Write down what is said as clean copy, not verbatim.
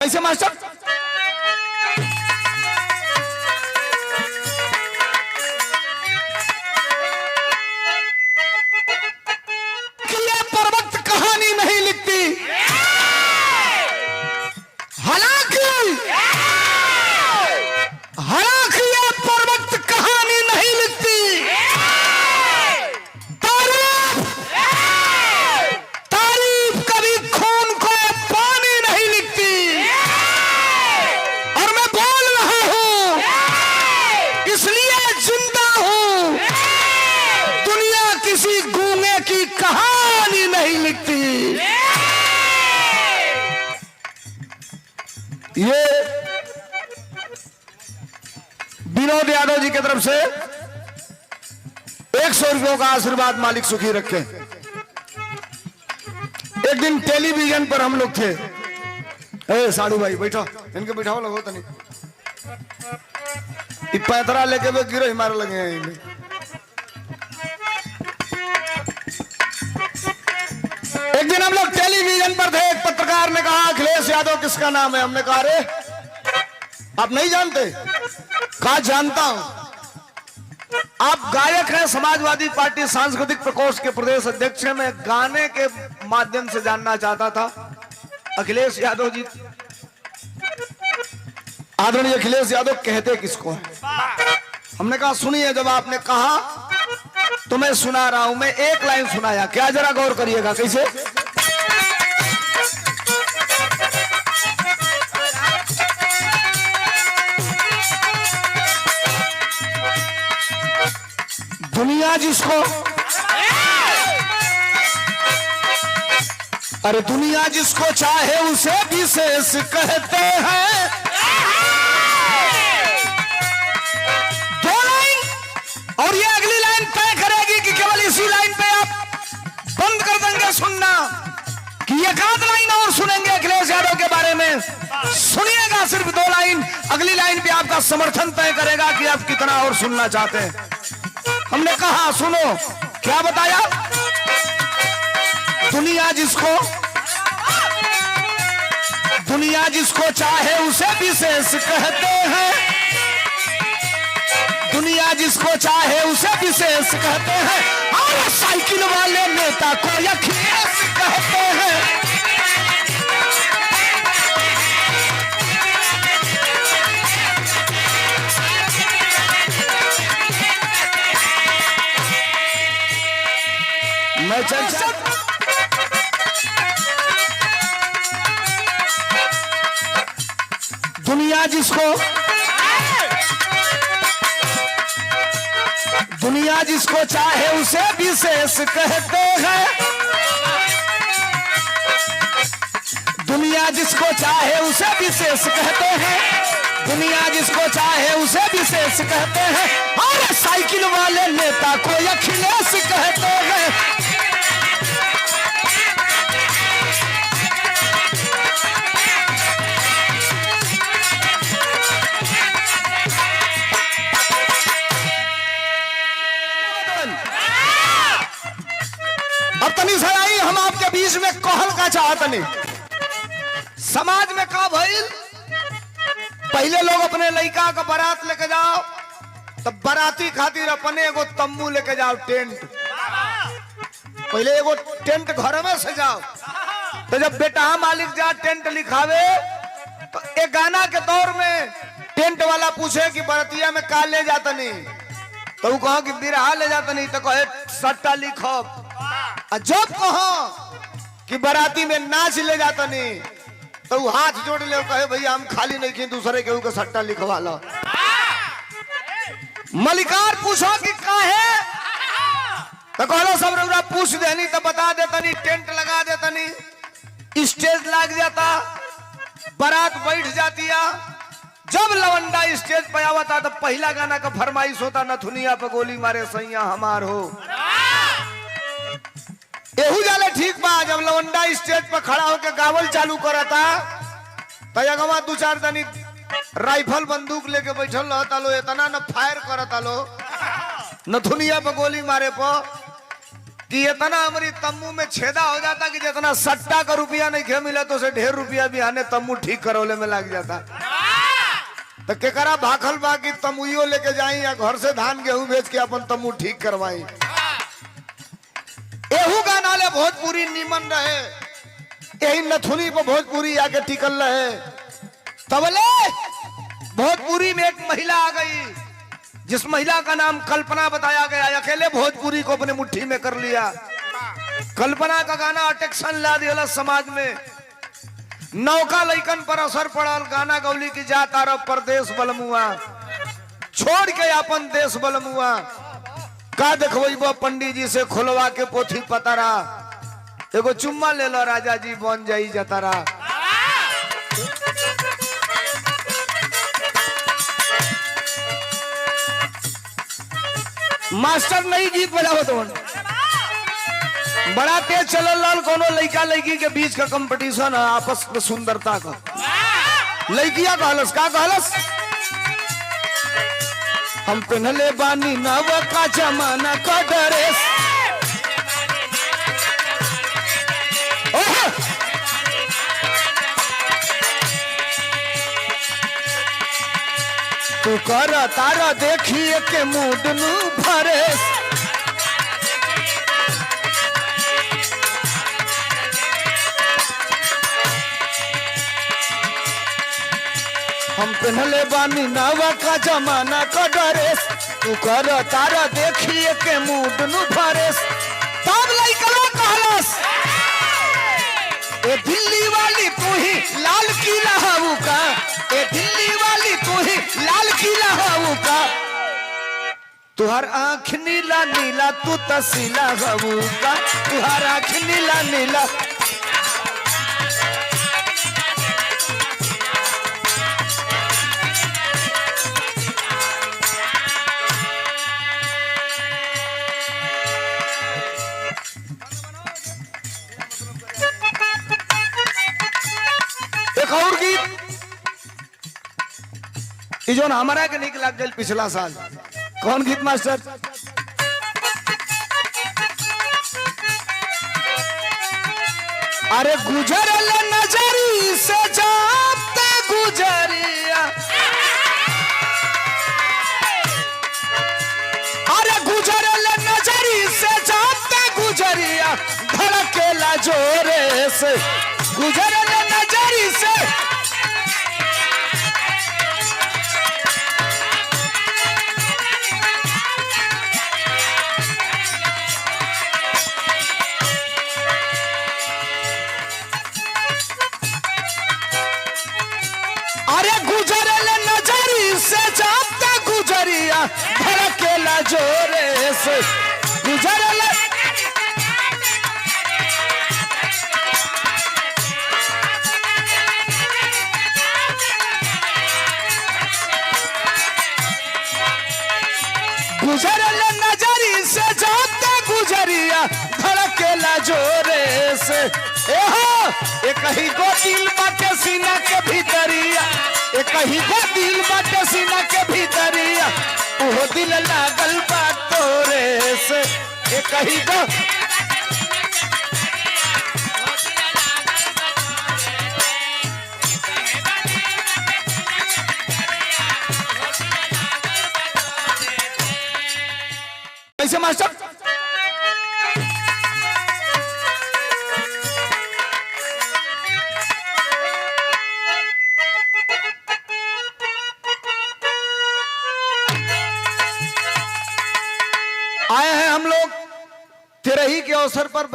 कैसे मास्टर? कि ये पर्वत कहानी नहीं लिखती, हालांकि ये पर्वत कहानी नहीं लिखती, तारीफ कभी खून को पानी नहीं लिखती। और मैं बोल रहा हूं इसलिए जिंदा हूं, दुनिया किसी गूंगे की कहानी नहीं लिखती। ये विनोद यादव जी की तरफ से 100 रुपयों का आशीर्वाद, मालिक सुखी रखे। एक दिन टेलीविजन पर हम लोग थे। ए साड़ू भाई बैठो, इनके बैठाओ लगो तनी, पैतरा लेके वे गिरो मारे लगे हैं इन्हें। एक दिन हम लोग टेलीविजन पर थे, एक पत्रकार ने कहा अखिलेश यादव किसका नाम है? हमने कहा अरे आप नहीं जानते? कहा जानता हूं, आप गायक हैं, समाजवादी पार्टी सांस्कृतिक प्रकोष्ठ के प्रदेश अध्यक्ष हैं। मैं गाने के माध्यम से जानना चाहता था अखिलेश यादव जी, आदरणीय अखिलेश यादव कहते किसको है? हमने कहा सुनिए, जब आपने कहा तो मैं सुना रहा हूं। मैं एक लाइन सुनाया, क्या जरा गौर करिएगा कैसे? दुनिया जिसको, अरे दुनिया जिसको चाहे उसे विशेष कहते हैं। दो लाइन और ये अगली लाइन तय करेगी कि केवल इसी लाइन पे आप बंद कर देंगे सुनना, कि एक आध लाइन और सुनेंगे अखिलेश यादव के बारे में। सुनिएगा सिर्फ 2 लाइन, अगली लाइन पे आपका समर्थन तय करेगा कि आप कितना और सुनना चाहते हैं। हमने कहा सुनो, क्या बताया? दुनिया जिसको चाहे उसे विशेष कहते हैं। दुनिया जिसको चाहे उसे विशेष कहते हैं, और साइकिल वाले नेता को अखिलेश कहते हैं। मैं चर्चा दुनिया जिसको चाहे उसे विशेष कहते हैं। दुनिया जिसको चाहे उसे विशेष कहते हैं। दुनिया जिसको चाहे उसे विशेष कहते हैं, और साइकिल वाले नेता को अखिलेश कहते हैं। अब तनी सराई हम आपके बीच में कहल का चाहतनी। समाज में का भइल, पहले लोग अपने लड़का का बारात लेके जाओ तब बाराती खातिर अपने एगो तम्बू लेके जाओ, टेंट। पहले एगो टेंट घर में सजाओ, तो जब बेटा मालिक जा टेंट लिखावे तो एक गाना के दौर में टेंट वाला पूछे कि बरतिया में का ले जाता नहीं, तो वो कहो कि बिरहा ले जाता नहीं, तो कहे सट्टा लिखो। जब कहो कि बराती में नाच ले जाता नहीं, तो वो हाथ जोड़ ले कहे भैया हम खाली नहीं किए, दूसरे केहू का सट्टा लिखवा लो। मलिकार पूछो कि काहे, तो कहलो सब रउरा पूछ देनी तो बता देतनी, टेंट लगा देतनी, स्टेज लग जाता, बारात बैठ जाती है। जब लवंडा स्टेज पे आवता तो पहला गाना का फरमाइश होता, नथुनिया पे गोली मारे सैया हमार हो। एहू जाले ठीक बा, जब लवंडा स्टेज पे खड़ा होकर गावल चालू करता तो अगवा 2-4 दनी राइफल बंदूक लेके बैठल रहता लो, इतना न फायर करता लो, नथुनिया पे गोली मारे पो। कि इतना हमारी तम्बू में छेदा हो जाता कि जितना सट्टा का रुपया नहीं खे मिला तो उसे ढेर रुपया भी आने तम्बू ठीक करौले में लग जाता। तो केकरा भाखल बा कि तम्बुओ लेके जाई या घर से धान गेहूं बेच के अपन तम्बू ठीक करवाई। एहू गाना ले भोजपुरी नीमन रहे, यही नथुनी पर भोजपुरी आके टिकल रहे। तबले भोजपुरी में एक महिला आ गई जिस महिला का नाम कल्पना बताया गया। अकेले भोजपुरी को अपने मुट्ठी में कर लिया। कल्पना का गाना अटेक्शन ला दिया समाज में। नौका लइकन पर असर पड़ल। गाना गौली की जात अरब परदेश बलमुआ छोड़ के अपन देश बलमुआ का देखो पंडित जी से खुलवा के पोथी पतरा एगो चुम्मा ले लो राजा जी बन जाई जतरा। मास्टर नहीं गीत बजाओ तो बड़ा तेज चलल लाल कोनो लड़का लड़की के बीच का कंपटीशन है आपस में सुंदरता का। लड़किया कहलस का कहलस हम पहनले बानी नव का जमाना का ड्रेस। तू कर तारा देखिए के मूड नु भरेस। हम पहनले बानी नवा का जमाना का ड्रेस। तू कर तारा देखिए के मूड नु भरेस। तब लइकवा कहलस ए दिल्ली वाली तू ही लाल किला हऊ का। ए दिल्ली वाली तू ही लाल किला हऊ का। तुहार आँख नीला नीला तू तसीला हऊ का। तुहार आँख नीला नीला एक और गीत जो हमारा के निक लग गई पिछला साल। कौन गीत मास्टर? अरे गुजरल नजरी से जाते गुजरिया। अरे गुजरल नजरी से जाते गुजरिया धड़केला जोरे से। गुजरल नजरी से धड़केला जोरे से। गुजरल गुजरल नजरी से जाते गुजरिया धड़केला जोरे से। एक ही गो दिल बाटे सीना के भीतरिया। एक ही गो दिल बाटे सीना के भीतरिया। वो दिल लागल बा तोरे से। एक ही गो कैसे मास्टर? आए हैं हम लोग तेरही के अवसर पर।